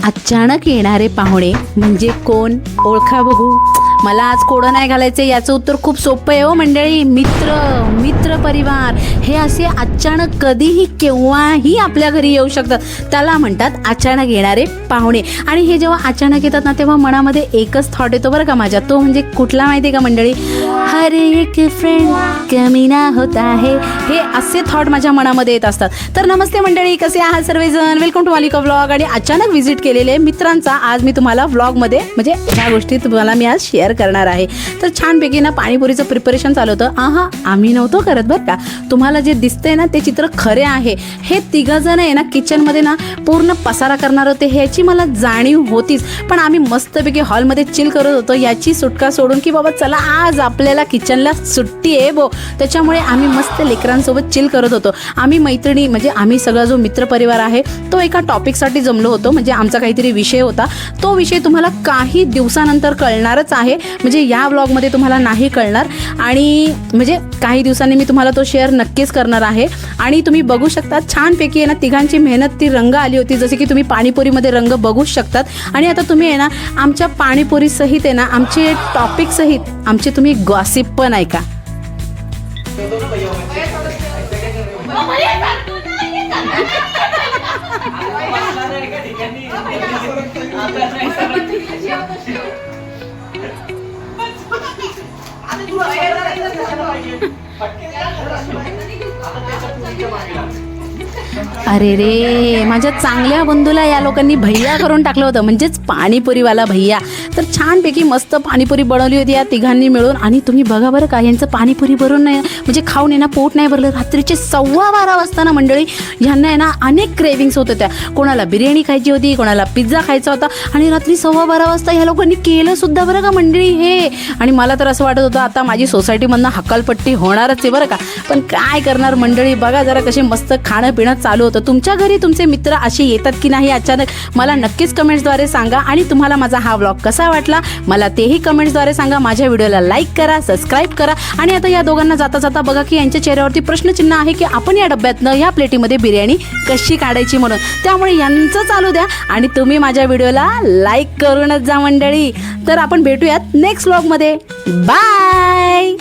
अचानक येणारे पाहुणे म्हणजे कोण, ओळखा बघू. मला आज कोडं नाही घालायचं याचं उत्तर खूप सोपं आहे हो मंडळी. मित्र परिवार हे असे अचानक कधीही केव्हाही आपल्या घरी येऊ शकतात. त्याला म्हणतात अचानक येणारे पाहुणे. आणि हे जेव्हा अचानक येतात ना तेव्हा मनामध्ये एकच थॉट येतो बरं का माझ्या. तो म्हणजे कुठला माहिती आहे का मंडळी, हर एक फ्रेंड कमी ना होता है. हे असे थॉट माझ्या मनामध्ये येत असतात. तर नमस्ते मंडळी, कसे आहात सर्वजण. वेलकम टू मालिका व्लॉग. आणि अचानक व्हिजिट केलेले मित्रांचा आज मी तुम्हाला व्लॉगमध्ये म्हणजे ह्या गोष्टी तुम्हाला मी आज शेअर करणार आहे. तर छानपैकी ना पाणीपुरीचं प्रिपरेशन चालू होतं. आम्ही नव्हतो करत बरं का. तुम्हाला जे दिसतंय ना ते चित्र खरे आहे. हे तिघजण आहे ना किचनमध्ये ना पूर्ण पसारा करणार होते ह्याची मला जाणीव होतीच. पण आम्ही मस्तपैकी हॉलमध्ये चिल करत होतो याची सुटका सोडून की बाबा चला आज आपल्याला किचनला सुट्टी आहे बो. त्याच्यामुळे आम्ही मस्त लेकरांसोबत चिल करत होतो. आम्ही मैत्रिणी म्हणजे आम्ही सगळा जो मित्रपरिवार आहे तो एका टॉपिकसाठी जमलो होतो. म्हणजे आमचा काहीतरी विषय होता. तो विषय तुम्हाला काही दिवसानंतर कळणारच आहे. म्हणजे या व्लॉगमध्ये तुम्हाला नाही कळणार. आणि म्हणजे काही दिवसांनी मी तुम्हाला तो शेअर नक्कीच करणार आहे. आणि तुम्ही बघू शकता छानपैकी आहे ना तिघांची मेहनत ती रंग आली होती. जसे की तुम्ही पाणीपुरीमध्ये रंग बघू शकतात. आणि आता तुम्ही आहे ना आमच्या पाणीपुरी सहित आहे ना आमचे टॉपिक सहित आमचे तुम्ही गॉसिप पण ऐका. अरे रे, माझ्या चांगल्या बंधूला या लोकांनी भैया करून टाकलं होतं, म्हणजेच पाणीपुरीवाला भैया. तर छानपैकी मस्त पाणीपुरी बनवली होती या तिघांनी मिळून. आणि तुम्ही बघा बरं का यांचं पाणीपुरी भरून नाही म्हणजे खाऊन आहे ना पोट नाही भरलं. रात्रीचे 12:15 वाजता ना मंडळी ह्यांना आहे ना अनेक क्रेविंग्स होत होत्या. कोणाला बिर्याणी खायची होती, कोणाला पिझ्झा खायचा होता. आणि रात्री 12:15 वाजता ह्या लोकांनी केलं सुद्धा बरं का मंडळी हे. आणि मला तर असं वाटत होतं आता माझी सोसायटीमधनं हकालपट्टी होणारच आहे बरं का. पण काय करणार मंडळी, बघा जरा कसे मस्त खाणं पिणं चालू होतं. तुमच्या घरी तुमचे मित्र असे येतात की नाही अचानक, मला नक्कीच कमेंट्सद्वारे सांगा. आणि तुम्हाला माझा हा व्लॉग कसा वाटला मला तेही कमेंट्सद्वारे सांगा. माझ्या व्हिडिओला लाईक करा, सबस्क्राईब करा. आणि आता या दोघांना जाता जाता बघा की यांच्या चेहऱ्यावरती प्रश्नचिन्ह आहे की आपण या डब्यातनं या प्लेटीमध्ये बिर्याणी कशी काढायची म्हणून. त्यामुळे यांचं चालू द्या आणि तुम्ही माझ्या व्हिडिओला लाईक करूनच जा मंडळी. तर आपण भेटूयात नेक्स्ट व्लॉगमध्ये. बाय.